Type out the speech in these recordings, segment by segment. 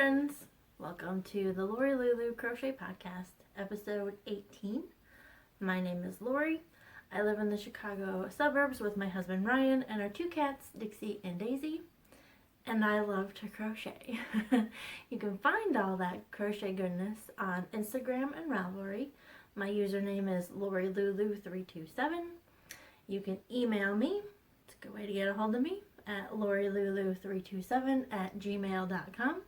friends! Welcome to the Lori Lulu Crochet Podcast, episode 18. My name is Lori. I live in the Chicago suburbs with my husband Ryan and our two cats, Dixie and Daisy. And I love to crochet. You can find all that crochet goodness on Instagram and Ravelry. My username is LoriLulu327. You can email me. It's a good way to get a hold of me at LoriLulu327@gmail.com.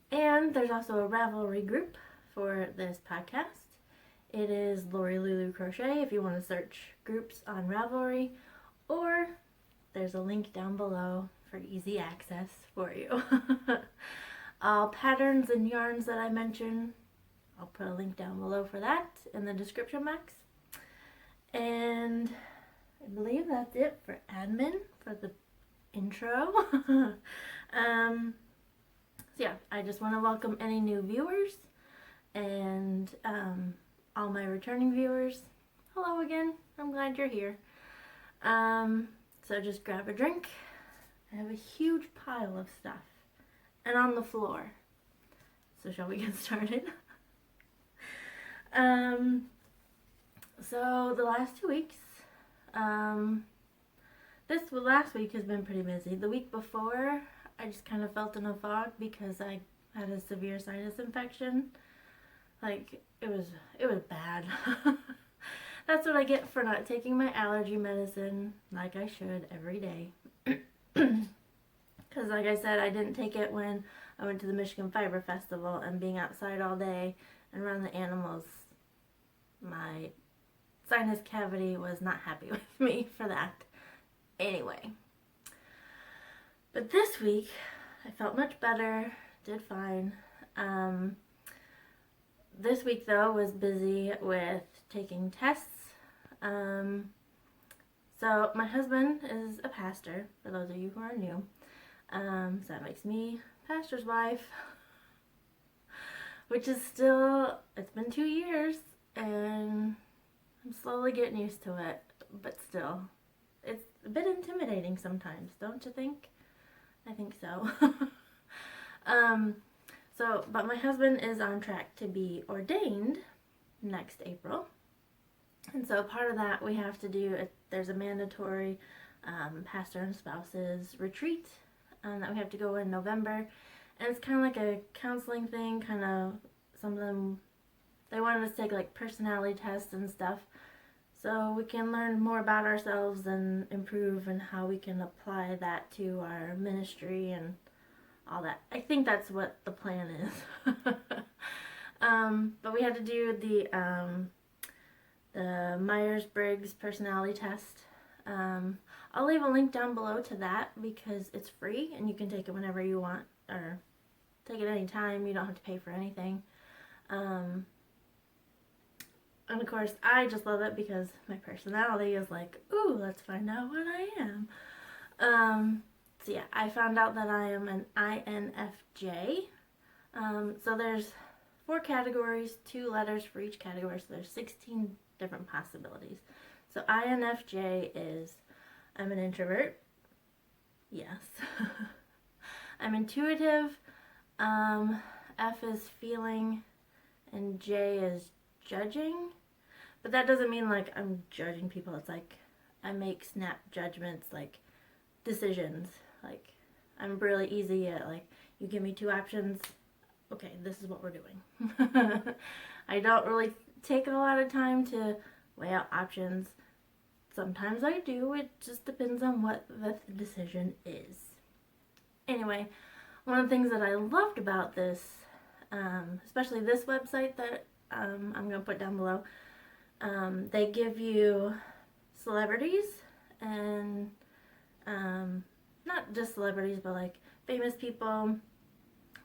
And there's also a Ravelry group for this podcast. It is Lori Lulu Crochet if you want to search groups on Ravelry, or there's a link down below for easy access for you. All patterns and yarns that I mention, I'll put a link down below for that in the description box. And I believe that's it for admin for the intro. So yeah, I just want to welcome any new viewers and all my returning viewers. Hello again. I'm glad you're here. So just grab a drink. I have a huge pile of stuff and on the floor. So shall we get started? So the last 2 weeks, last week has been pretty busy. The week before, I just kind of felt in a fog because I had a severe sinus infection. Like, it was bad. That's what I get for not taking my allergy medicine like I should every day. Because like I said, I didn't take it when I went to the Michigan Fiber Festival, and being outside all day and around the animals, my sinus cavity was not happy with me for that. Anyway. But this week, I felt much better, did fine. This week, though, was busy with taking tests. So my husband is a pastor, for those of you who are new. So that makes me pastor's wife, which is still, it's been 2 years, and I'm slowly getting used to it, but still, it's a bit intimidating sometimes, don't you think? I think so. But my husband is on track to be ordained next April. And so part of that we have to do, there's a mandatory pastor and spouses retreat that we have to go in November. And it's kind of like a counseling thing, kind of, some of them, they wanted us to take like personality tests and stuff, so we can learn more about ourselves and improve and how we can apply that to our ministry and all that. I think that's what the plan is. But we had to do the Myers-Briggs personality test. I'll leave a link down below to that because it's free and you can take it whenever you want, or take it anytime. You don't have to pay for anything. And of course, I just love it because my personality is like, ooh, let's find out what I am. So yeah, I found out that I am an INFJ. So there's 4 categories, 2 letters for each category, so there's 16 different possibilities. So INFJ is, I'm an introvert. Yes. I'm intuitive. F is feeling, and J is judging. But that doesn't mean like I'm judging people. It's like I make snap judgments, like decisions. Like I'm really easy at, like, you give me 2 options, okay, this is what we're doing. I don't really take a lot of time to weigh out options. Sometimes I do. It just depends on what the decision is. Anyway, one of the things that I loved about this, especially this website that I'm going to put down below, they give you celebrities and not just celebrities, but like famous people,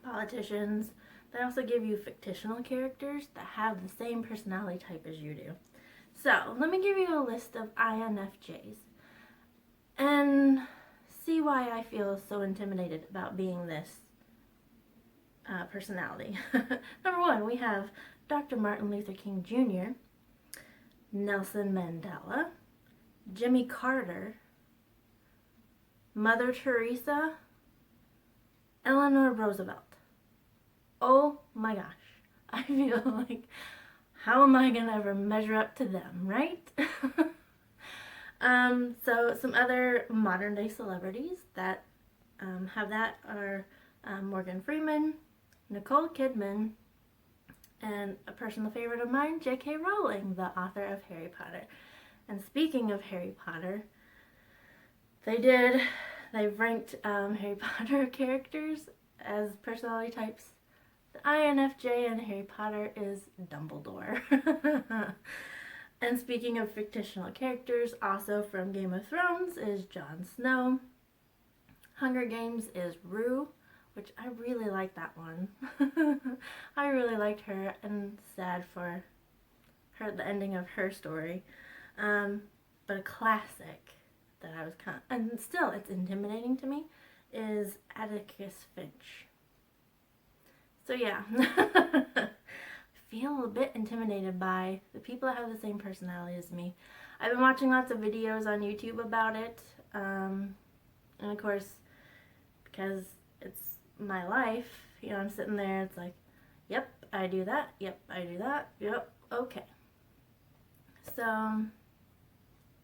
politicians. They also give you fictional characters that have the same personality type as you do. So let me give you a list of INFJs and see why I feel so intimidated about being this personality. Number 1, we have Dr. Martin Luther King Jr., Nelson Mandela, Jimmy Carter, Mother Teresa, Eleanor Roosevelt. oh my gosh, I feel like, how am I gonna ever measure up to them, right? So some other modern day celebrities that have that are Morgan Freeman, Nicole Kidman, and a personal favorite of mine, J.K. Rowling, the author of Harry Potter. And speaking of Harry Potter, they've ranked Harry Potter characters as personality types. The INFJ in Harry Potter is Dumbledore. And speaking of fictional characters, also from Game of Thrones is Jon Snow. Hunger Games is Rue, which I really like that one. I really liked her, and sad for her, the ending of her story. But a classic that I was and still it's intimidating to me, is Atticus Finch. So yeah, feel a bit intimidated by the people that have the same personality as me. I've been watching lots of videos on YouTube about it, and of course, because it's my life, you know, I'm sitting there, it's like, yep, I do that, yep, I do that, yep, okay. So,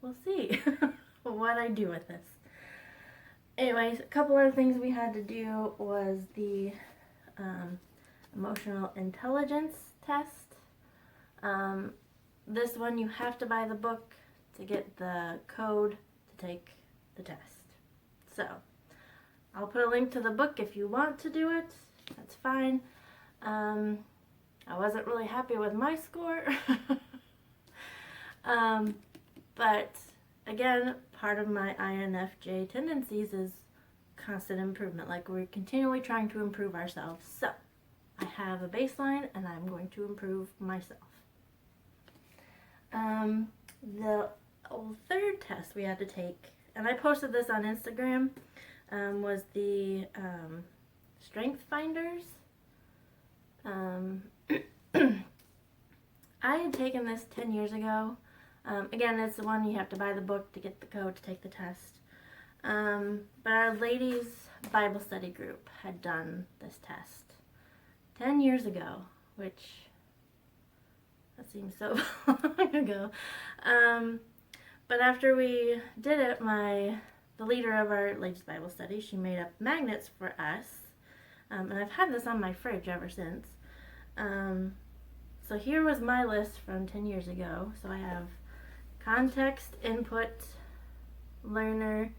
we'll see what I do with this. Anyways, a couple other things we had to do was the emotional intelligence test. This one you have to buy the book to get the code to take the test. So, I'll put a link to the book if you want to do it. That's fine. I wasn't really happy with my score. But again, part of my INFJ tendencies is constant improvement. Like, we're continually trying to improve ourselves. So, I have a baseline and I'm going to improve myself. The third test we had to take, and I posted this on Instagram, was the Strength Finders. I had taken this 10 years ago. Again, it's the one you have to buy the book to get the code to take the test. But our ladies' Bible study group had done this test 10 years ago, which that seems so long ago. But after we did it, the leader of our ladies' Bible study, she made up magnets for us. And I've had this on my fridge ever since. So here was my list from 10 years ago. So I have context, input, learner,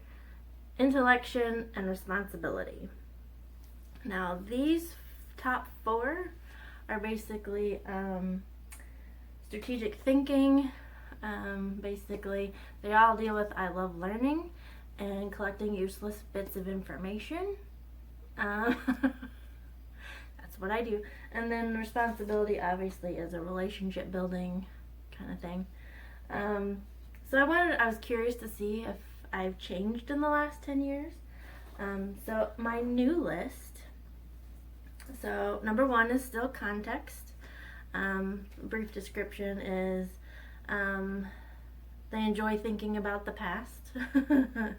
intellection, and responsibility. Now these top 4 are basically strategic thinking. Basically, they all deal with I love learning and collecting useless bits of information. That's what I do. And then responsibility obviously is a relationship building kind of thing. So I was curious to see if I've changed in the last 10 years. So my new list, so number 1 is still context. Brief description is they enjoy thinking about the past and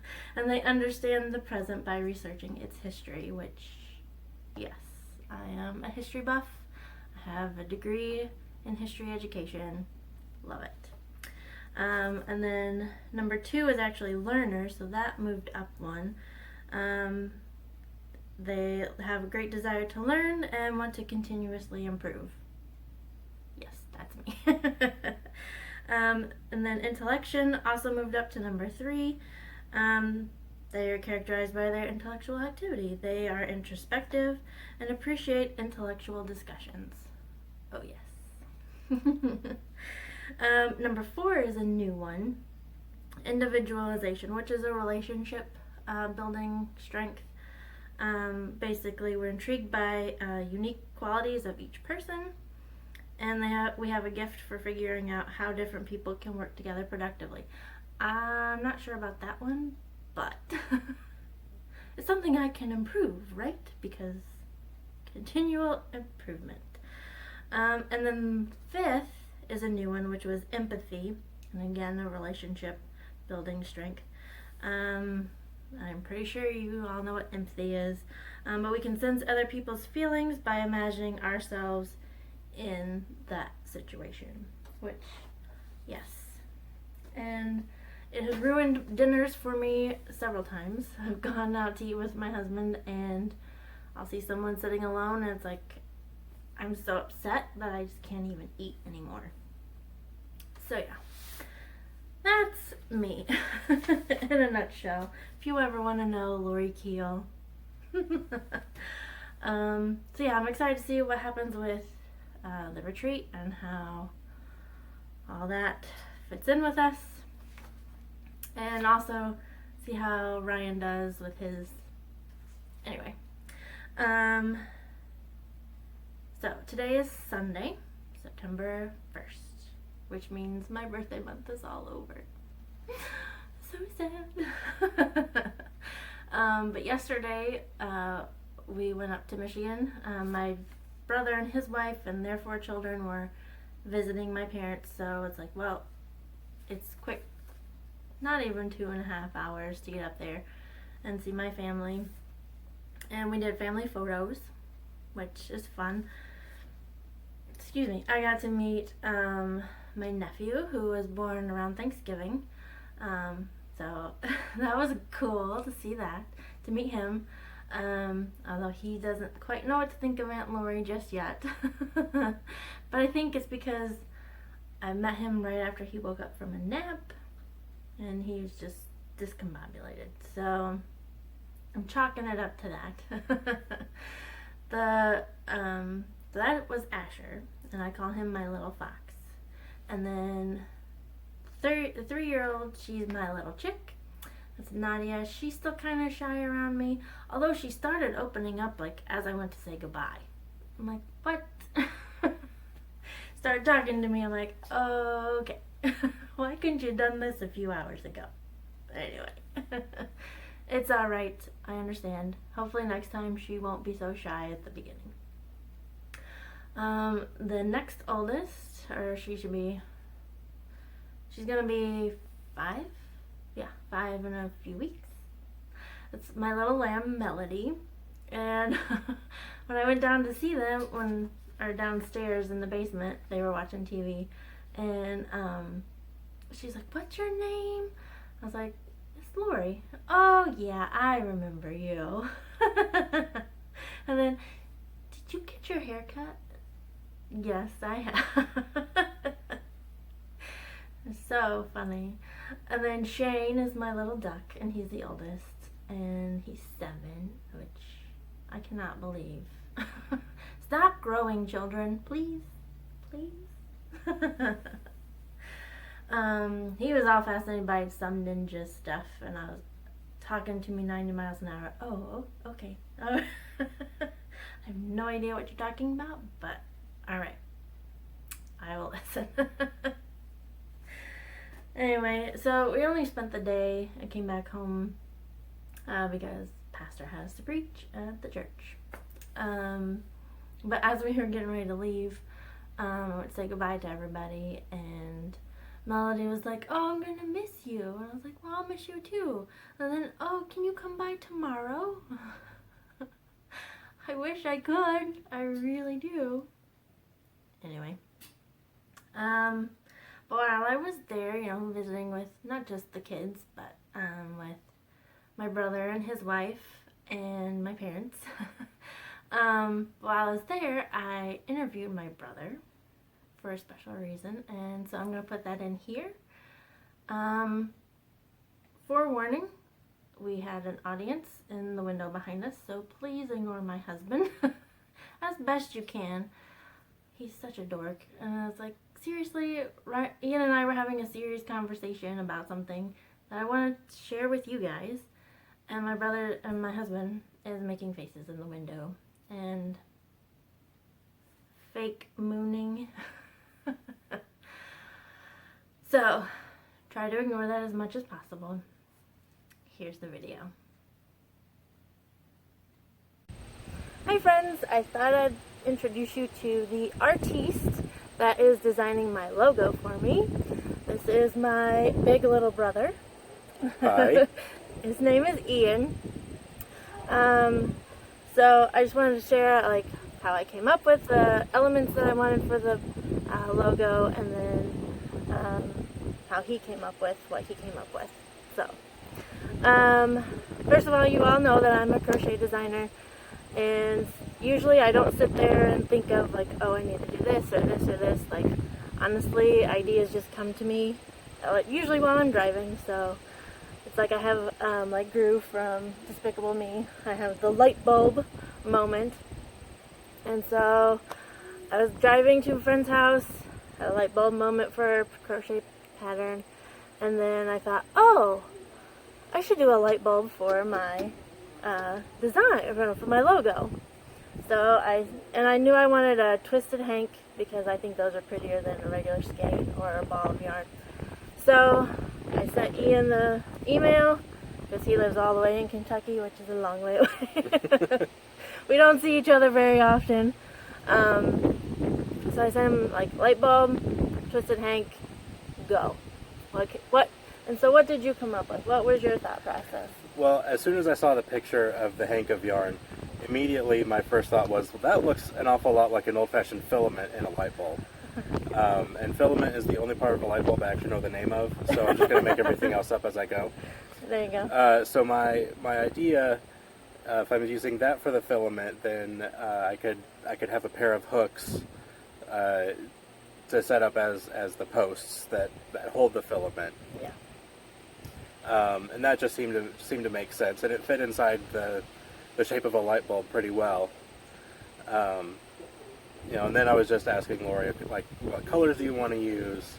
they understand the present by researching its history, which, yes, I am a history buff. I have a degree in history education. Love it. And then number 2 is actually learner, so that moved up 1. They have a great desire to learn and want to continuously improve. Yes, that's me. And then intellection also moved up to number 3. They are characterized by their intellectual activity. They are introspective and appreciate intellectual discussions. Oh yes. Number 4 is a new one. Individualization, which is a relationship building strength. Basically, we're intrigued by unique qualities of each person, and we have a gift for figuring out how different people can work together productively. I'm not sure about that one, but it's something I can improve, right? Because continual improvement. And then 5th is a new one, which was empathy, and again, a relationship building strength. I'm pretty sure you all know what empathy is. But we can sense other people's feelings by imagining ourselves in that situation. Which, yes. And it has ruined dinners for me several times. I've gone out to eat with my husband and I'll see someone sitting alone and it's like, I'm so upset that I just can't even eat anymore. So yeah, that's me in a nutshell. If you ever want to know Lori Keel. So yeah, I'm excited to see what happens with the retreat and how all that fits in with us. And also see how Ryan does with his, anyway. So today is Sunday, September 1st, which means my birthday month is all over. So sad. But yesterday, we went up to Michigan. My brother and his wife and their 4 children were visiting my parents, so it's like, well, it's quick. Not even 2.5 hours to get up there and see my family. And we did family photos, which is fun. Excuse me. I got to meet my nephew, who was born around Thanksgiving. So that was cool to see that, to meet him. Although he doesn't quite know what to think of Aunt Lori just yet. But I think it's because I met him right after he woke up from a nap. And he was just discombobulated. So I'm chalking it up to that. That was Asher, and I call him my little fox. And then the 3-year-old, she's my little chick. That's Nadia. She's still kind of shy around me, although she started opening up like as I went to say goodbye. I'm like, what? Started talking to me. I'm like, okay. Why couldn't you have done this a few hours ago? Anyway, it's alright. I understand. Hopefully next time she won't be so shy at the beginning. The next oldest, or she's gonna be 5? Yeah, 5 in a few weeks. It's my little lamb, Melody. And when I went down to see them, downstairs in the basement, they were watching TV. And she's like, what's your name? I was like, it's Lori. Oh yeah, I remember you. And then, did you get your hair cut? Yes, I have. It's so funny. And then Shane is my little duck, and he's the oldest, and he's 7, which I cannot believe. Stop growing, children, please, please. He was all fascinated by some ninja stuff, and I was talking to me 90 miles an hour. Oh, okay. I have no idea what you're talking about, but alright. I will listen. Anyway, so we only spent the day. I came back home because pastor has to preach at the church. But as we were getting ready to leave, I went to say goodbye to everybody, and Melody was like, oh, I'm gonna miss you. And I was like, well, I'll miss you too. And then, oh, can you come by tomorrow? I wish I could. I really do. Anyway. But while I was there, visiting with not just the kids, but with my brother and his wife and my parents. While I was there, I interviewed my brother for a special reason, and so I'm going to put that in here. Forewarning, we had an audience in the window behind us, so please ignore my husband as best you can. He's such a dork, and I was like, seriously, Ian and I were having a serious conversation about something that I want to share with you guys, and my brother and my husband is making faces in the window and fake mooning. So try to ignore that as much as possible. Here's the video. Hi friends, I thought I'd introduce you to the artiste that is designing my logo for me. This is my big little brother. Hi. his name is Ian. So I just wanted to share like how I came up with the elements that I wanted for the logo, and then how he came up with what he came up with. So first of all, you all know that I'm a crochet designer, and usually I don't sit there and think of like, oh, I need to do this or this or this. Like, honestly, ideas just come to me usually while I'm driving. So it's like I have like Gru from Despicable Me. I have the light bulb moment. And so I was driving to a friend's house, had a light bulb moment for a crochet pattern, and then I thought, oh, I should do a light bulb for my design, for my logo. So I knew I wanted a twisted hank because I think those are prettier than a regular skein or a ball of yarn. So I sent Ian the email because he lives all the way in Kentucky, which is a long way away. We don't see each other very often. So I sent him like light bulb, twisted hank, go. And so what did you come up with? What was your thought process? Well, as soon as I saw the picture of the hank of yarn, immediately my first thought was, well, that looks an awful lot like an old-fashioned filament in a light bulb. And filament is the only part of a light bulb I actually know the name of, so I'm just going to make everything else up as I go. There you go. So my idea, if I was using that for the filament, then I could have a pair of hooks to set up as the posts that hold the filament. Yeah. And that just seemed to make sense, and it fit inside the shape of a light bulb pretty well. And then I was just asking Lori, like, what colors do you want to use?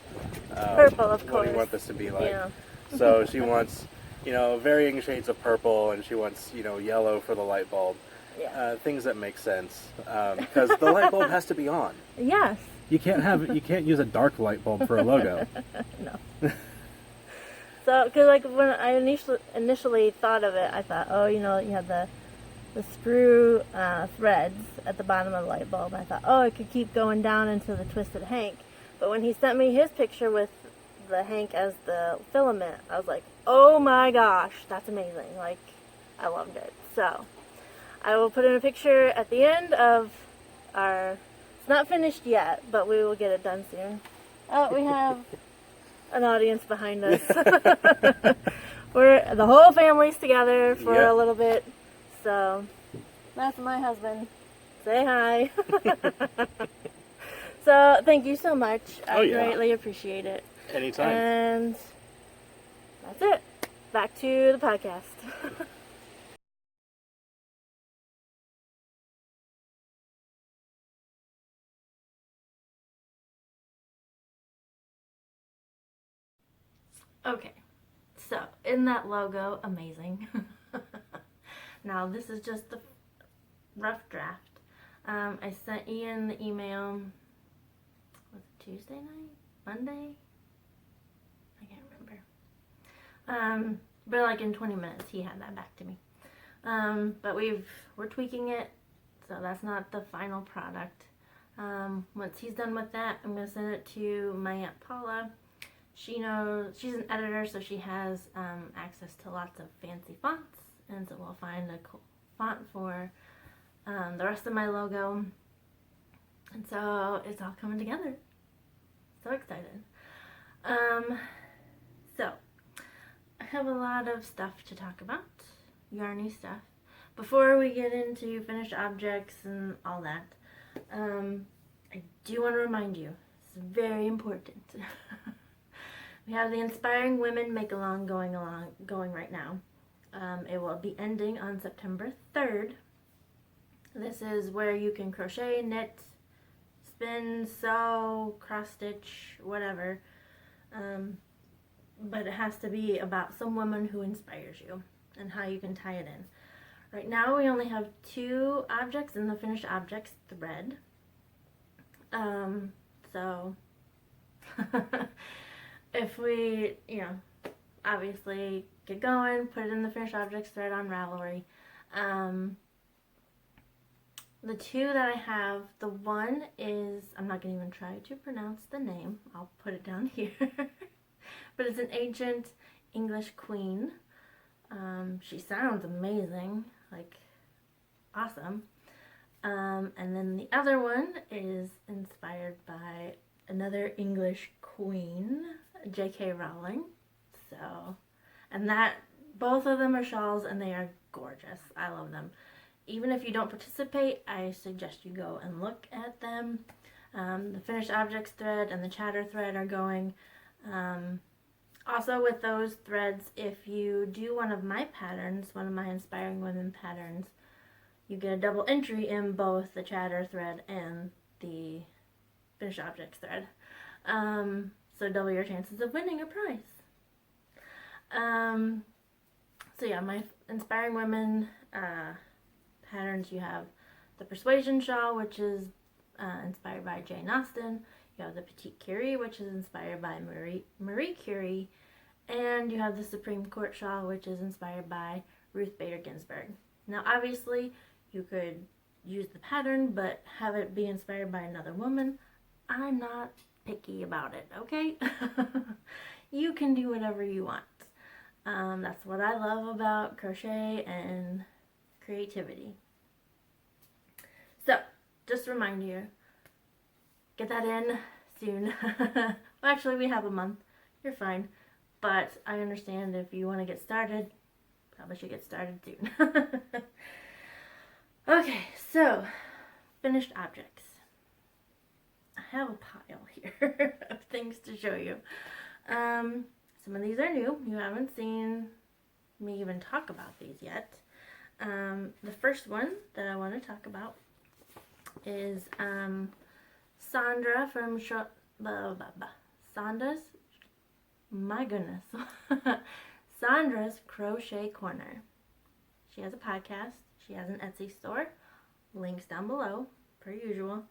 Purple, of course. What do you want this to be like? Yeah. So she wants, varying shades of purple, and she wants, yellow for the light bulb. Yeah. Things that make sense, because the light bulb has to be on. Yes. You can't use a dark light bulb for a logo. No. So, because like when I initially thought of it, I thought, oh, you have the screw threads at the bottom of the light bulb. I thought, oh, it could keep going down into the twisted hank. But when he sent me his picture with the hank as the filament, I was like, oh my gosh, that's amazing. Like, I loved it. So, I will put in a picture at the end of our, it's not finished yet, but we will get it done soon. Oh, we have an audience behind us. The whole family's together for a little bit. So, that's my husband. Say hi. So, thank you so much. I greatly appreciate it. Anytime. And that's it. Back to the podcast. Okay, so in that logo, amazing. Now this is just the rough draft. I sent Ian the email, was it Tuesday night? Monday? I can't remember. But like in 20 minutes he had that back to me. But we're tweaking it, so that's not the final product. Once he's done with that, I'm going to send it to my Aunt Paula. She knows, she's an editor, so she has access to lots of fancy fonts, and so we'll find a cool font for the rest of my logo, and so it's all coming together. So excited. So I have a lot of stuff to talk about, yarny stuff. Before we get into finished objects and all that, I do want to remind you, it's very important. We have the Inspiring Women Make-Along going right now. It will be ending on September 3rd. This is where you can crochet, knit, spin, sew, cross-stitch, whatever. But it has to be about some woman who inspires you and how you can tie it in. Right now we only have 2 objects in the finished objects thread. So... if we, obviously get going, put it in the finished objects thread on Ravelry. The 2 that I have, the one is, I'm not going to even try to pronounce the name. I'll put it down here. But it's an ancient English queen. She sounds amazing, like awesome. And then the other one is inspired by another English queen, J.K. Rowling. So, and that, both of them are shawls and they are gorgeous. I love them. Even if you don't participate, I suggest you go and look at them. The finished objects thread and the chatter thread are going. Also with those threads, if you do one of my patterns, one of my Inspiring Women patterns, you get a double entry in both the chatter thread and the finished objects thread. So double your chances of winning a prize. So yeah, my Inspiring Women patterns, you have the Persuasion Shawl, which is inspired by Jane Austen. You have the Petite Curie, which is inspired by Marie Curie. And you have the Supreme Court Shawl, which is inspired by Ruth Bader Ginsburg. Now, obviously, you could use the pattern, but have it be inspired by another woman. I'm not picky about it, okay? You can do whatever you want. That's what I love about crochet and creativity. So, just to remind you, get that in soon. Well, actually, we have a month. You're fine. But I understand if you want to get started, probably should get started soon. Okay, so, finished objects. I have a pile here of things to show you. Some of these are new. You haven't seen me even talk about these yet. The first one that I want to talk about is Sandra from Sandra's Crochet Corner. She has a podcast. She has an Etsy store. Links down below, per usual.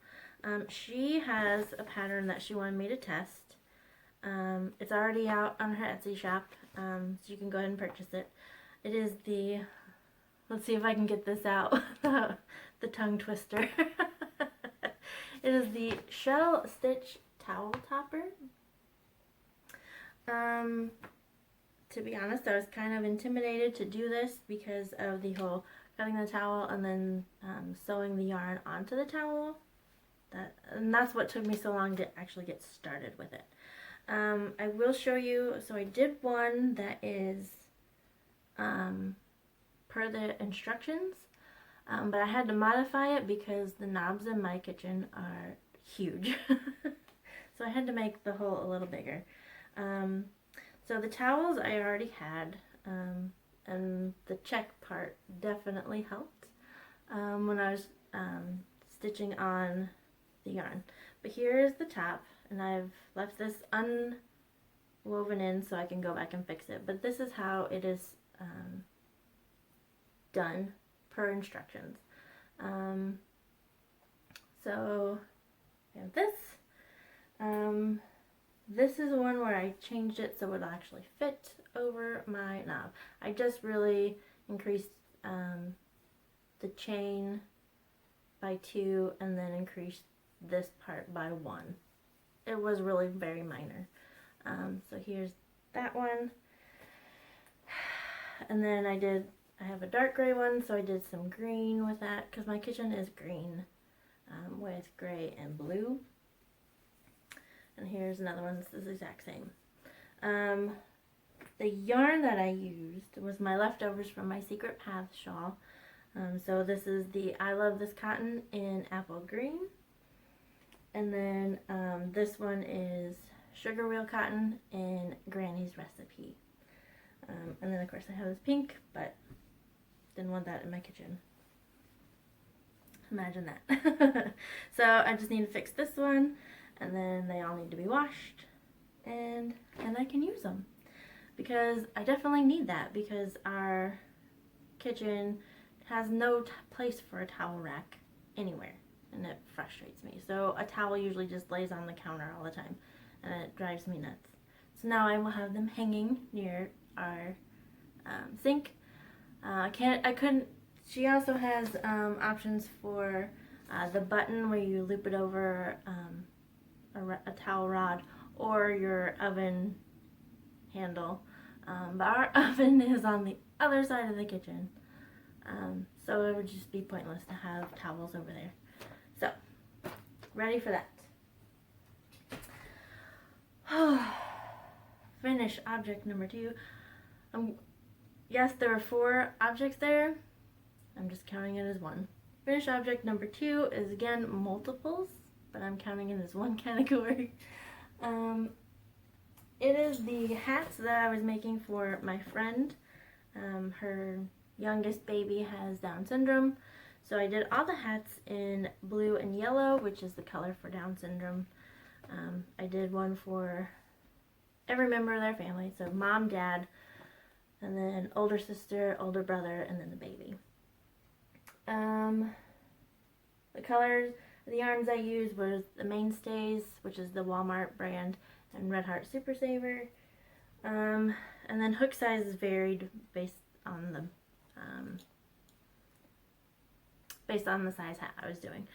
She has a pattern that she wanted me to test. It's already out on her Etsy shop, so you can go ahead and purchase it. It is the, let's see if I can get this out, the tongue twister. It is the Shell Stitch Towel Topper. To be honest, I was kind of intimidated to do this because of the whole cutting the towel and then sewing the yarn onto the towel. And that's what took me so long to actually get started with it. I will show you, so I did one that is per the instructions, but I had to modify it because the knobs in my kitchen are huge. So I had to make the hole a little bigger. So the towels I already had, and the check part definitely helped when I was stitching on the yarn. But here is the top, and I've left this unwoven in so I can go back and fix it. But this is how it is done per instructions. So we have this. This is one where I changed it so it'll actually fit over my knob. I just really increased the chain by 2 and then increased this part by 1. It was really very minor. So here's that one. And then I have a dark gray one, so I did some green with that because my kitchen is green with gray and blue. And here's another one that's the exact same. The yarn that I used was my leftovers from my Secret Path shawl. So this is the I Love This Cotton in apple green. And then this one is Sugar Wheel Cotton in Granny's Recipe. And then of course I have this pink, but didn't want that in my kitchen. Imagine that. So I just need to fix this one, and then they all need to be washed, and I can use them. Because I definitely need that, because our kitchen has no place for a towel rack anywhere, and it frustrates me. So a towel usually just lays on the counter all the time, and it drives me nuts. So now I will have them hanging near our sink. She also has options for the button where you loop it over a towel rod or your oven handle. But our oven is on the other side of the kitchen. So it would just be pointless to have towels over there. So, ready for that. Finish object number 2. Yes, there are 4 objects there. I'm just counting it as 1. Finish object number 2 is again multiples, but I'm counting it as 1 category. It is the hats that I was making for my friend. Her youngest baby has Down syndrome, so I did all the hats in blue and yellow, which is the color for Down syndrome. I did one for every member of their family, so mom, dad, and then older sister, older brother, and then the baby. The colors, the yarns I used was the Mainstays, which is the Walmart brand, and Red Heart Super Saver. And then hook sizes varied based on the size hat I was doing.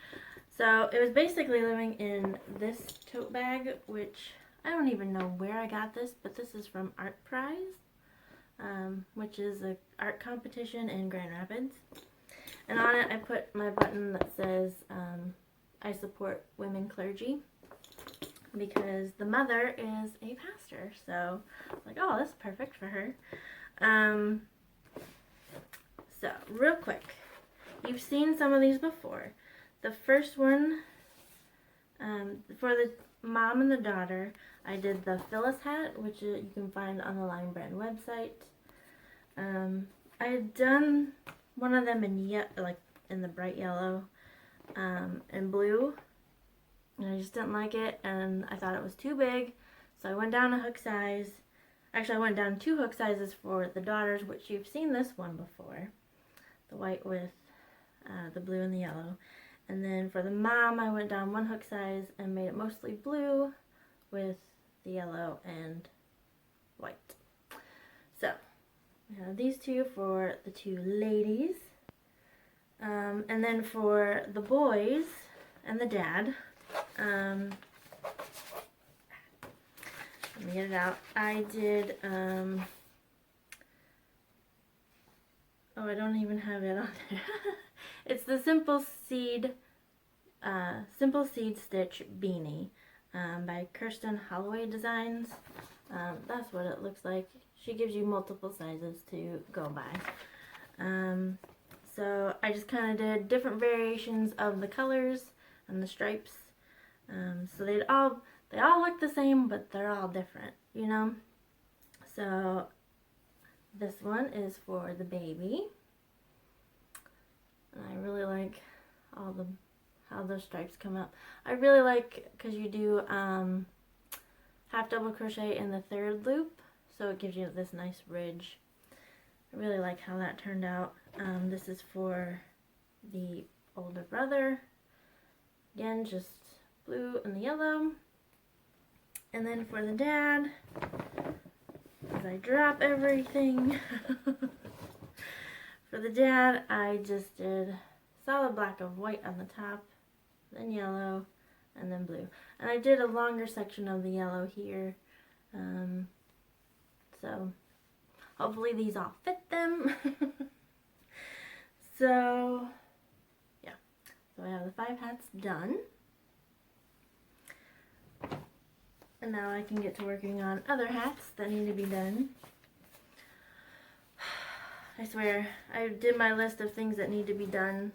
So it was basically living in this tote bag, which I don't even know where I got this, but this is from Art Prize, which is an art competition in Grand Rapids. And on it I put my button that says, I support women clergy, because the mother is a pastor. So I was like, oh, this is perfect for her. So real quick, you've seen some of these before. The first one, for the mom and the daughter, I did the Phyllis hat, which you can find on the Line Brand website. I had done one of them in the bright yellow and blue, and I just didn't like it, and I thought it was too big, so I went down a hook size. Actually, I went down 2 hook sizes for the daughters, which you've seen this one before, the white with the blue and the yellow. And then for the mom, I went down 1 hook size and made it mostly blue with the yellow and white. So we have these 2 for the 2 ladies. And then for the boys and the dad, let me get it out. I did, oh, I don't even have it on there. It's the Simple Seed Stitch Beanie by Kirsten Holloway Designs. That's what it looks like. She gives you multiple sizes to go by. So I just kind of did different variations of the colors and the stripes. So they all look the same, but they're all different, you know? So this one is for the baby. And I really like how those stripes come up. I really like, because you do half double crochet in the 3rd loop, so it gives you this nice ridge. I really like how that turned out. This is for the older brother. Again, just blue and the yellow. And then for the dad, as I drop everything, for the dad, I just did solid black of white on the top, then yellow, and then blue. And I did a longer section of the yellow here. So hopefully these all fit them. So yeah, so I have the 5 hats done. And now I can get to working on other hats that need to be done. I swear, I did my list of things that need to be done,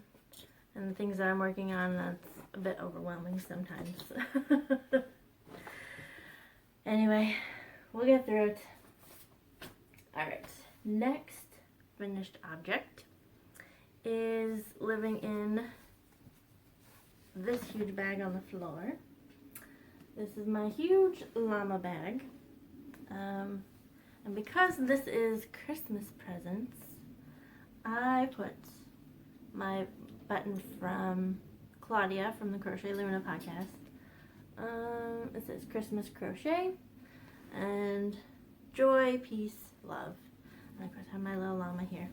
and the things that I'm working on, that's a bit overwhelming sometimes. Anyway, we'll get through it. Alright, next finished object is living in this huge bag on the floor. This is my huge llama bag. And because this is Christmas presents, I put my button from Claudia from the Crochet Luna podcast. It says Christmas crochet and joy, peace, love. And of course I have my little llama here.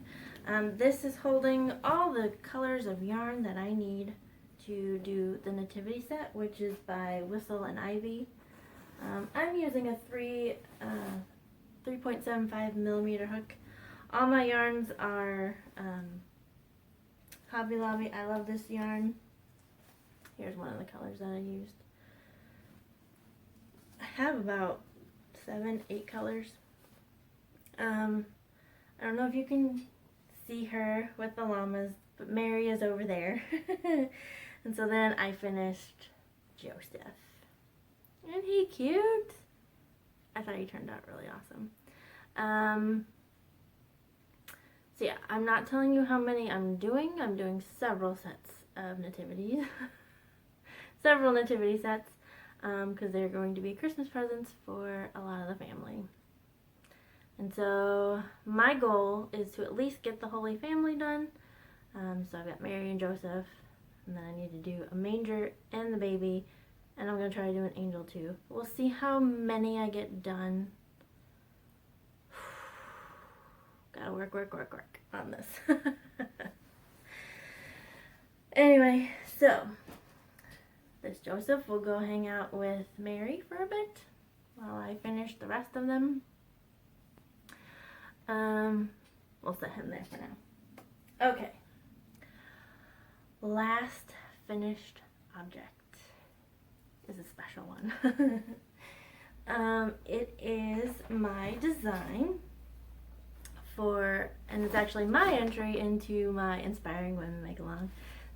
This is holding all the colors of yarn that I need to do the nativity set, which is by Whistle and Ivy. I'm using a 3.75 millimeter hook All my yarns are Hobby Lobby. I love this yarn. Here's one of the colors that I used. I have about 7, 8 colors. I don't know if you can see her with the llamas, but Mary is over there. And so then I finished Joseph. Isn't he cute? I thought he turned out really awesome. So yeah, I'm not telling you how many I'm doing. I'm doing several sets of nativities. Several nativity sets, because they're going to be Christmas presents for a lot of the family. And so my goal is to at least get the Holy Family done. So I've got Mary and Joseph, and then I need to do a manger and the baby, and I'm going to try to do an angel too. We'll see how many I get done. Gotta work on this. Anyway, so this Joseph will go hang out with Mary for a bit while I finish the rest of them. We'll set him there for now. Okay. Last finished object is a special one. It is my design for, and it's actually my entry into my Inspiring Women Make-Along.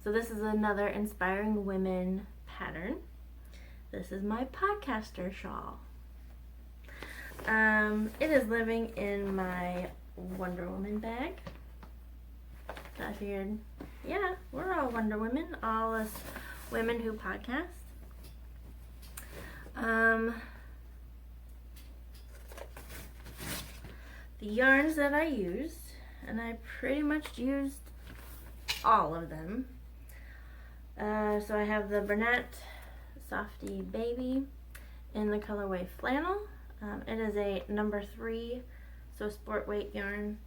So this is another Inspiring Women pattern. This is my podcaster shawl. It is living in my Wonder Woman bag. So I figured, yeah, we're all Wonder Women, all us women who podcast. The yarns that I used, and I pretty much used all of them. So I have the Bernat Softy Baby in the colorway Flannel. It is a number 3, so sport weight yarn.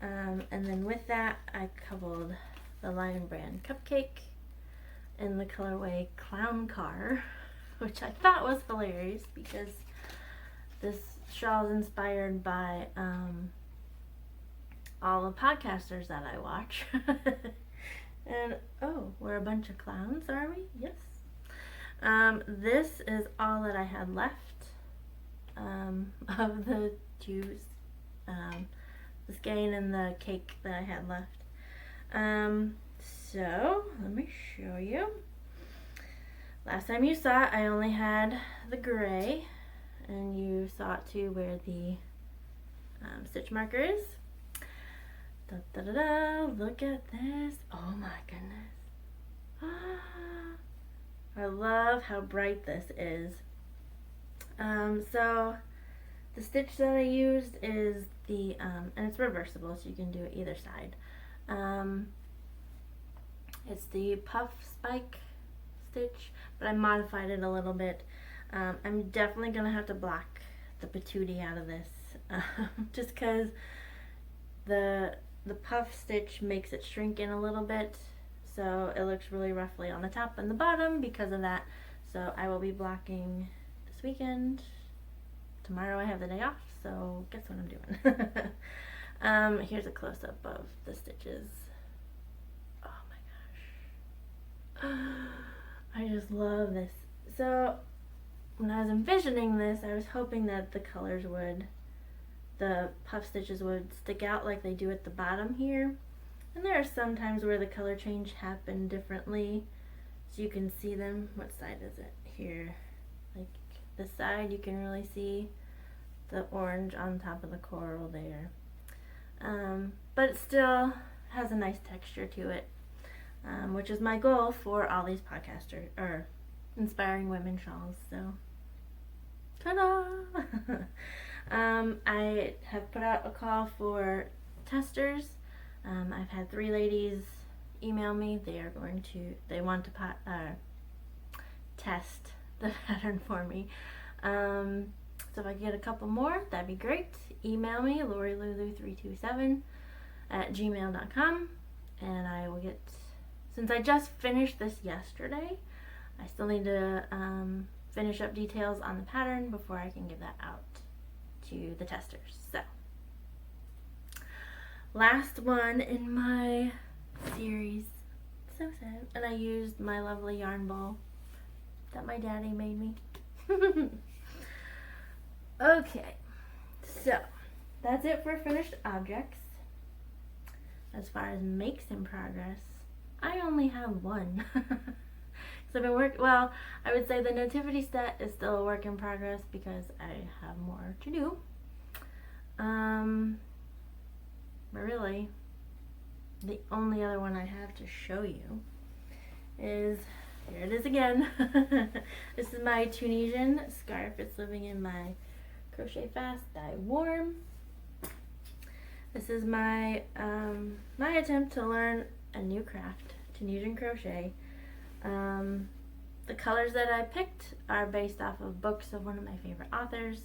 And then with that, I coupled the Lion Brand Cupcake in the colorway Clown Car, which I thought was hilarious because this shawl is inspired by all the podcasters that I watch. And, oh, we're a bunch of clowns, are we? Yes. This is all that I had left of the juice, the skein and the cake that I had left. So, let me show you. Last time you saw it, I only had the gray, and you saw it too where the stitch marker is. Da, da, da, da. Look at this. Oh my goodness. Ah, I love how bright this is. So the stitch that I used is the, and it's reversible so you can do it either side. It's the puff spike stitch, but I modified it a little bit. I'm definitely going to have to block the patootie out of this, just because the puff stitch makes it shrink in a little bit, so it looks really roughly on the top and the bottom because of that. So I will be blocking this weekend. Tomorrow I have the day off, so guess what I'm doing. Here's a close-up of the stitches. Oh my gosh. I just love this. So when I was envisioning this, I was hoping that the colors would, the puff stitches would stick out like they do at the bottom here. And there are some times where the color change happened differently, so you can see them. What side is it? Here. Like this side, you can really see the orange on top of the coral there. But it still has a nice texture to it, which is my goal for all these podcaster or Inspiring Women shawls. So, ta-da! I have put out a call for testers. I've had 3 ladies email me. They want to test the pattern for me. So if I get a couple more, that'd be great. Email me, lorilulu327@gmail.com, and I will get, since I just finished this yesterday, I still need to finish up details on the pattern before I can give that out to the testers. So last one in my series. So sad. And I used my lovely yarn ball that my daddy made me. Okay, so that's it for finished objects. As far as makes in progress, I only have one. So I've been well, I would say the nativity set is still a work in progress because I have more to do. But really, the only other one I have to show you is, here it is again. This is my Tunisian scarf. It's living in my Crochet Fast, Dye Warm. This is my my attempt to learn a new craft, Tunisian crochet. The colors that I picked are based off of books of one of my favorite authors.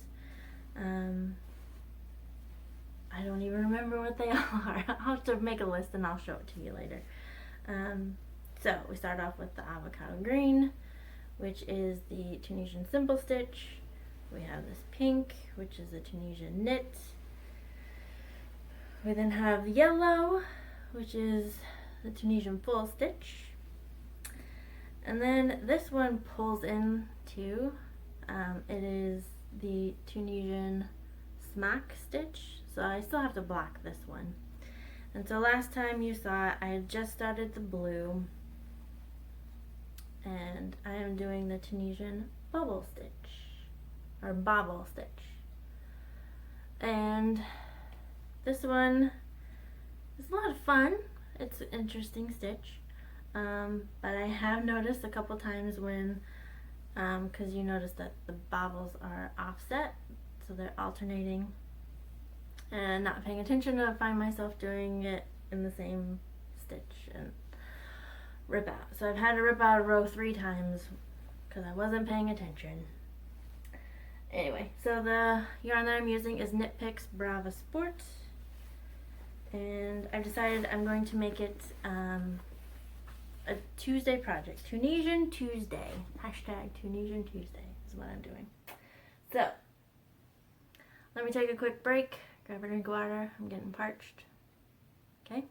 I don't even remember what they all are. I'll have to make a list and I'll show it to you later. So we start off with the avocado green, which is the Tunisian simple stitch. We have this pink, which is a Tunisian knit. We then have yellow, which is the Tunisian full stitch. And then this one pulls in too. It is the Tunisian smack stitch. So I still have to block this one. And so last time you saw it, I had just started the blue. And I am doing the Tunisian bubble stitch. Or bobble stitch. And this one is a lot of fun. It's an interesting stitch. But I have noticed a couple times when, because you notice that the bobbles are offset, so they're alternating, and not paying attention, I find myself doing it in the same stitch and rip out. So I've had to rip out a row 3 times because I wasn't paying attention. Anyway, so the yarn that I'm using is Knit Picks Brava Sport, and I've decided I'm going to make it a Tuesday project. Tunisian Tuesday. Hashtag Tunisian Tuesday is what I'm doing. So, let me take a quick break, grab a drink of water. I'm getting parched. Okay?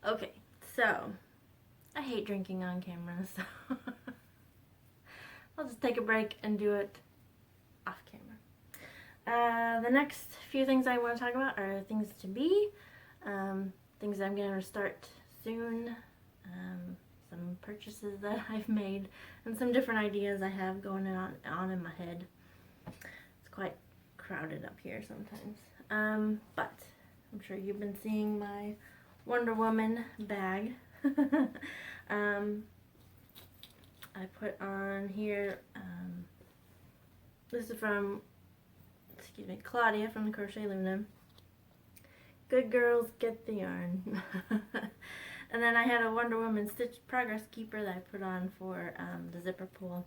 Okay, so, I hate drinking on camera, so I'll just take a break and do it off camera. The next few things I want to talk about are things to be, things that I'm going to start soon, some purchases that I've made, and some different ideas I have going on in my head. It's quite crowded up here sometimes. But I'm sure you've been seeing my Wonder Woman bag. I put on here, this is from, Claudia from the Crochet Luna. Good girls get the yarn. And then I had a Wonder Woman Stitch Progress Keeper that I put on for the zipper pull.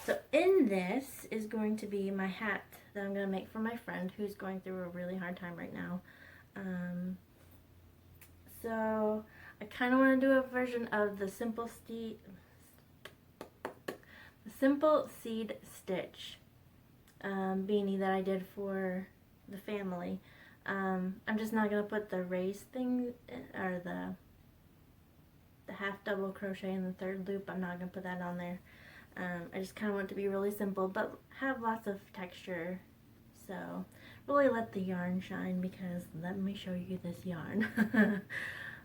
So in this is going to be my hat that I'm going to make for my friend who's going through a really hard time right now. So I kind of want to do a version of the Simple Seed Stitch beanie that I did for the family. I'm just not going to put the raised thing, or the half double crochet in the 3rd loop. I'm not going to put that on there. I just kind of want it to be really simple, but have lots of texture. So really let the yarn shine, because let me show you this yarn.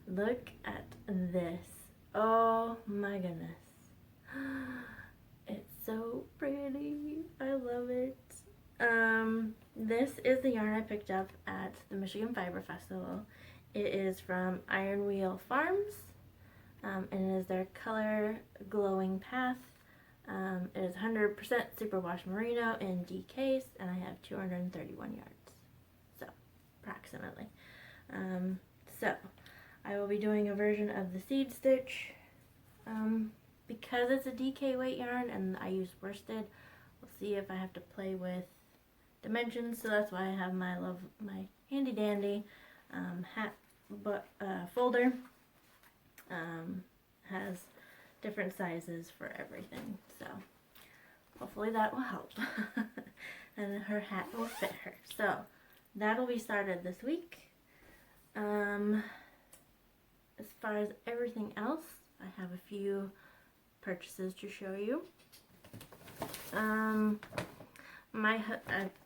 Look at this. Oh my goodness. It's so pretty. I love it. This is the yarn I picked up at the Michigan Fiber Festival. It is from Iron Wheel Farms, and it is their Color Glowing Path. It is 100% superwash merino in DKs, and I have 231 yards, so approximately. So I will be doing a version of the seed stitch. Because it's a DK weight yarn and I use worsted, we'll see if I have to play with dimensions, so that's why I have my handy dandy hat folder. Has different sizes for everything, so hopefully that will help. And her hat will fit her. So that'll be started this week. As far as everything else, I have a few purchases to show you. I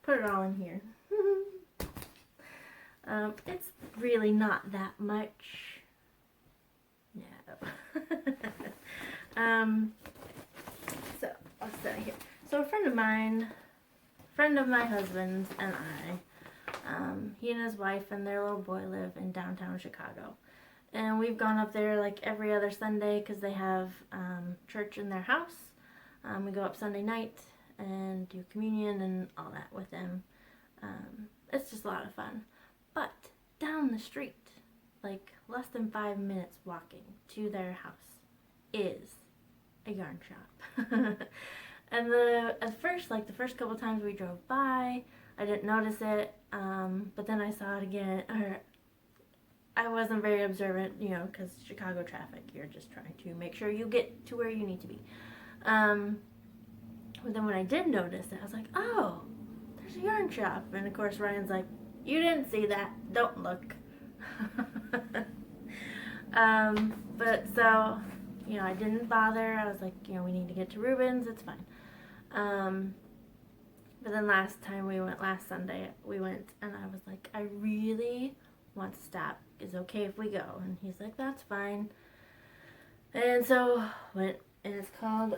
put it all in here. It's really not that much. No. So I'll start here. So a friend of my husband's and he and his wife and their little boy live in downtown Chicago. And we've gone up there like every other Sunday because they have church in their house. We go up Sunday night and do communion and all that with them. It's just a lot of fun. But down the street, like less than 5 minutes walking to their house, is a yarn shop. And at first, like the first couple times we drove by, I didn't notice it, but then I saw it again, or I wasn't very observant, you know, because Chicago traffic, you're just trying to make sure you get to where you need to be. But then when I did notice it, I was like, oh, there's a yarn shop. And of course Ryan's like, you didn't see that, don't look. But so, you know, I didn't bother. I was like, you know, we need to get to Reuben's, it's fine. But then last Sunday, we went and I was like, I really want to stop. Is it okay if we go? And he's like, that's fine. And so went, and it's called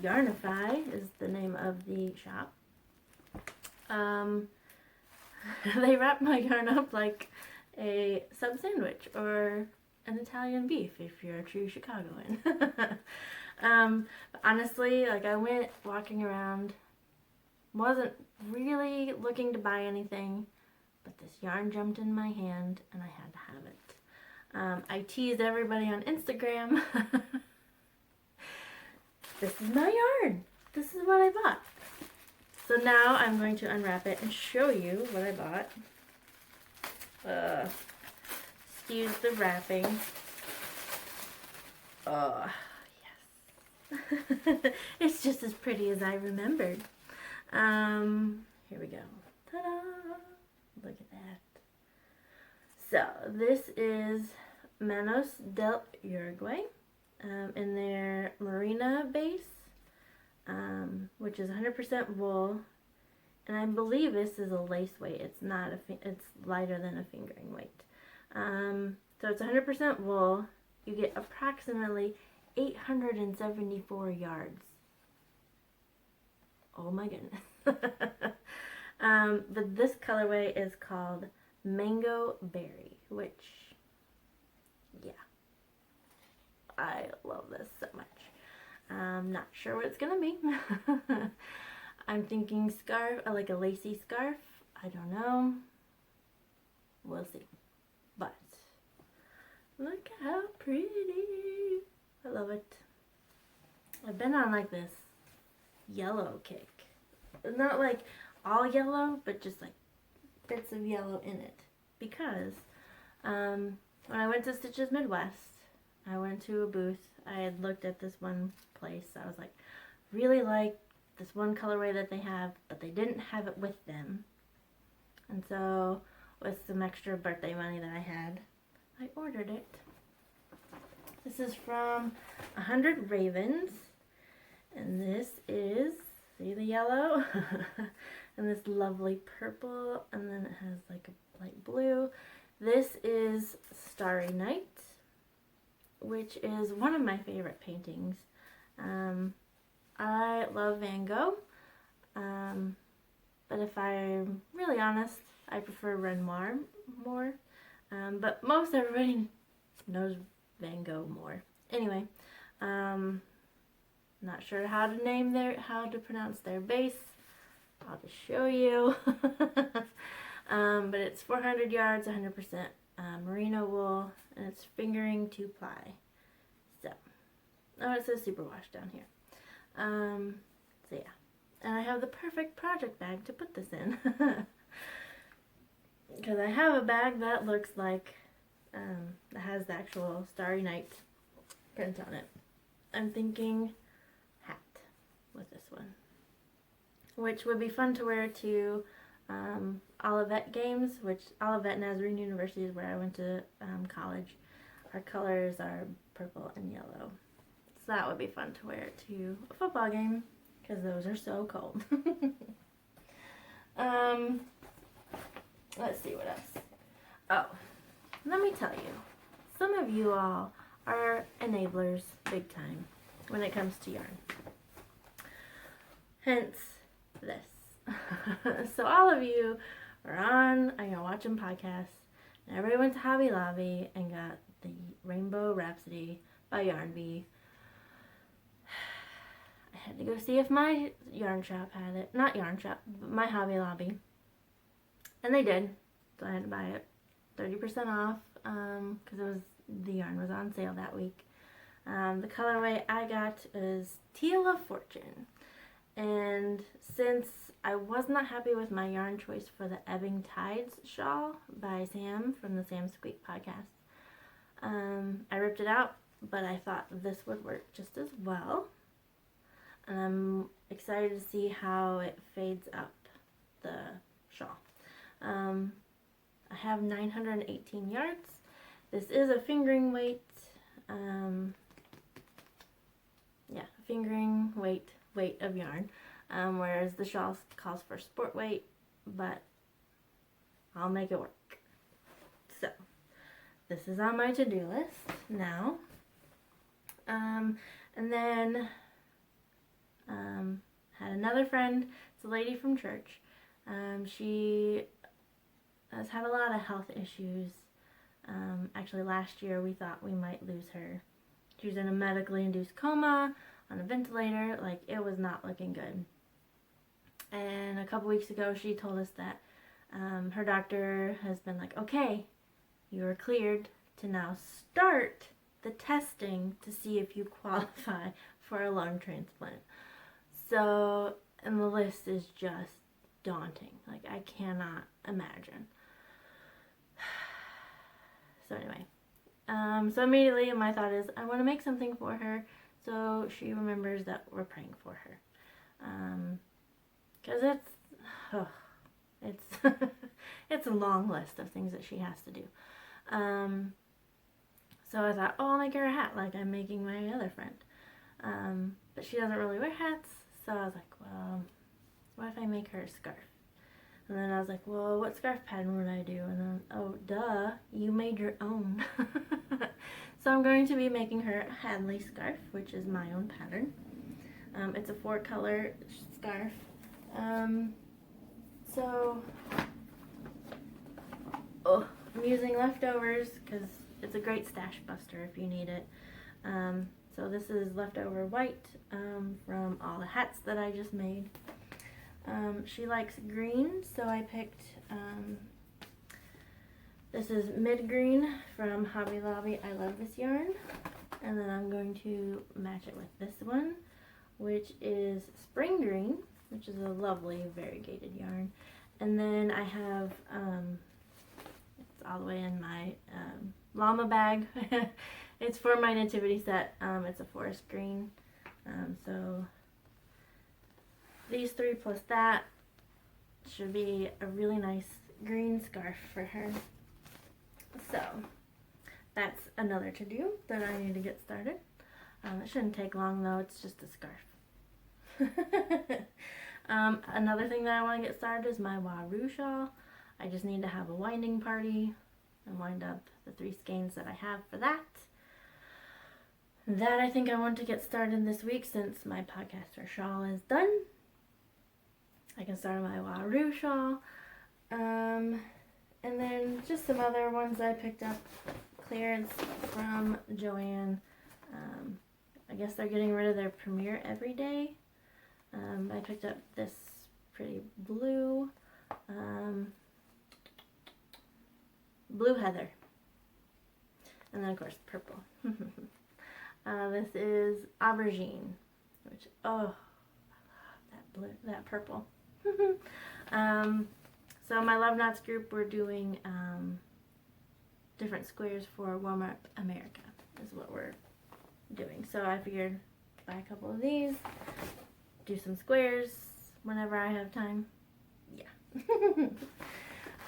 Yarnify is the name of the shop. They wrap my yarn up like a sub sandwich or an Italian beef if you're a true Chicagoan. But honestly, like I went walking around, wasn't really looking to buy anything, but this yarn jumped in my hand and I had to have it. I teased everybody on Instagram. This is my yarn. This is what I bought. So now I'm going to unwrap it and show you what I bought. Excuse the wrapping. Oh, yes. It's just as pretty as I remembered. Here we go. Ta-da! Look at that. So this is Manos del Uruguay in their Merino base, which is 100% wool, and I believe this is a lace weight. It's not it's lighter than a fingering weight. So it's 100% wool. You get approximately 874 yards. Oh my goodness. But this colorway is called Mango Berry, which, yeah, I love this so much. I'm not sure what it's gonna be. I'm thinking scarf, like a lacy scarf. I don't know. We'll see. But look how pretty. I love it. I've been on like this yellow kick. Not like all yellow, but just like bits of yellow in it. Because when I went to Stitches Midwest, I went to a booth. I had looked at this one place. I was like, really like this one colorway that they have, but they didn't have it with them. And so with some extra birthday money that I had, I ordered it. This is from 100 Ravens. And this is, see the yellow? And this lovely purple, and then it has like a light blue. This is Starry Night, which is one of my favorite paintings. I love Van Gogh, but if I'm really honest, I prefer Renoir more. But most everybody knows Van Gogh more. Anyway, not sure how to pronounce their base. I'll just show you. But it's 400 yards, 100% merino wool, and it's fingering 2-ply. So, oh, it says superwash down here. So yeah, and I have the perfect project bag to put this in. Because I have a bag that looks like, that has the actual Starry Night print on it. I'm thinking hat with this one, which would be fun to wear to Olivet games, which Olivet Nazarene University is where I went to college. Our colors are purple and yellow. So that would be fun to wear to a football game because those are so cold. Let's see what else. Oh, let me tell you, some of you all are enablers big time when it comes to yarn. Hence this. So all of you are watching podcasts, and everybody went to Hobby Lobby and got the Rainbow Rhapsody by Yarn Bee. I had to go see if my yarn shop had it. Not yarn shop, but my Hobby Lobby. And they did. So I had to buy it 30% off because the yarn was on sale that week. The colorway I got is Teal of Fortune. And since I was not happy with my yarn choice for the Ebbing Tides shawl by Sam from the Sam Squeak podcast, I ripped it out, but I thought this would work just as well. And I'm excited to see how it fades up the shawl. I have 918 yards. This is a fingering weight. Fingering weight of yarn. Whereas the shawl calls for sport weight, but I'll make it work. So, this is on my to-do list now. And then had another friend, it's a lady from church. She has had a lot of health issues. Actually, last year we thought we might lose her. She was in a medically induced coma, on a ventilator, like it was not looking good. And a couple weeks ago she told us that her doctor has been like, okay, you are cleared to now start the testing to see if you qualify for a lung transplant. So, and the list is just daunting. Like, I cannot imagine. So anyway, so immediately my thought is I want to make something for her so she remembers that we're praying for her. Because it's a long list of things that she has to do. So I thought, oh, I'll make her a hat like I'm making my other friend. But she doesn't really wear hats, so I was like, well, what if I make her a scarf? And then I was like, well, what scarf pattern would I do? And then, oh, duh, you made your own. So I'm going to be making her a Hanley Scarf, which is my own pattern. It's a 4-color scarf. I'm using leftovers because it's a great stash buster if you need it. So this is leftover white from all the hats that I just made. She likes green, so I picked, this is mid green from Hobby Lobby. I love this yarn. And then I'm going to match it with this one, which is spring green, which is a lovely variegated yarn. And then I have, it's all the way in my llama bag. It's for my nativity set. It's a forest green. So these 3 plus that should be a really nice green scarf for her. So that's another to do that I need to get started. It shouldn't take long though, it's just a scarf. Another thing that I want to get started is my Waru shawl. I just need to have a winding party and wind up the 3 skeins that I have for that. That I think I want to get started this week since my podcast or shawl is done. I can start on my Waru shawl. And then just some other ones I picked up. Clearance from Joanne. I guess they're getting rid of their Premiere every day. I picked up this pretty blue. Blue heather. And then of course purple. This is aubergine. Which, oh, I love that purple. So my Love Knots group, we're doing different squares for Warm Up America is what we're doing. So I figured buy a couple of these, do some squares whenever I have time. Yeah.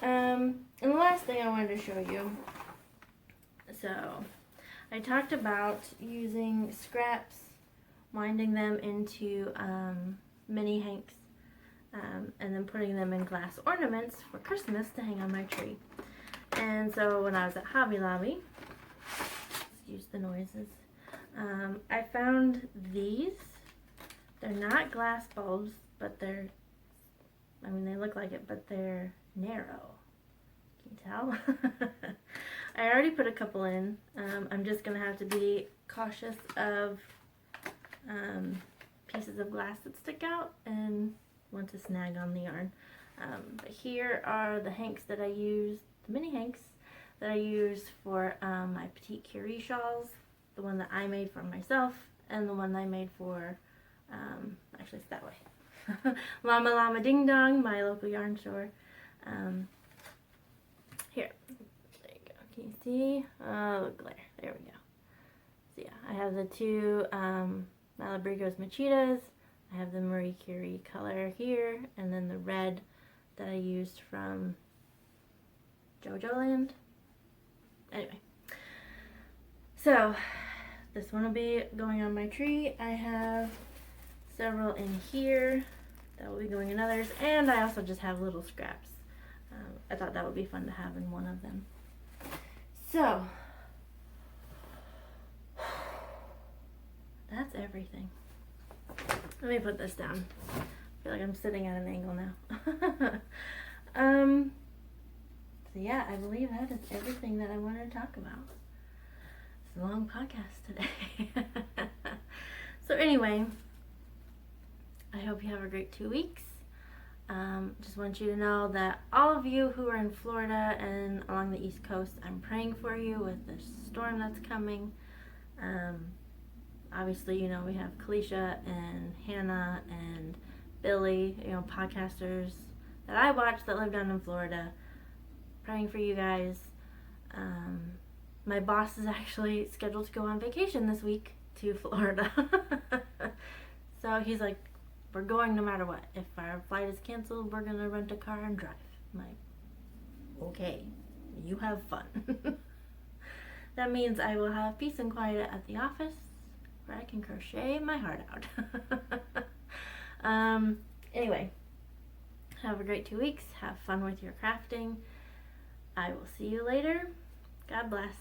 And the last thing I wanted to show you, so I talked about using scraps, winding them into mini hanks, and then putting them in glass ornaments for Christmas to hang on my tree. And so when I was at Hobby Lobby, excuse the noises, I found these. They're not glass bulbs, but they're, I mean, they look like it, but they're narrow. Can you tell? I already put a couple in. I'm just going to have to be cautious of pieces of glass that stick out and want to snag on the yarn. But here are the hanks that I use, the mini hanks that I use for my petite curie shawls, the one that I made for myself, and the one I made for, actually it's that way, Llama Llama Ding Dong, my local yarn store. Here, there you go, can you see? Oh, glare, there we go. So yeah, I have the two Malabrigos Machitas, I have the Marie Curie color here, and then the red that I used from Jojo Land. Anyway, so this one will be going on my tree. I have several in here that will be going in others, and I also just have little scraps. I thought that would be fun to have in one of them. So that's everything. Let me put this down. I feel like I'm sitting at an angle now. So yeah, I believe that is everything that I wanted to talk about. It's a long podcast today. So anyway, I hope you have a great 2 weeks. Just want you to know that all of you who are in Florida and along the East Coast, I'm praying for you with the storm that's coming. Obviously, you know, we have Kalisha and Hannah and Billy, you know, podcasters that I watch that live down in Florida. Praying for you guys. My boss is actually scheduled to go on vacation this week to Florida. So he's like, we're going no matter what. If our flight is canceled, we're gonna rent a car and drive. I'm like, okay, you have fun. That means I will have peace and quiet at the office where I can crochet my heart out. Anyway, have a great 2 weeks. Have fun with your crafting. I will see you later. God bless.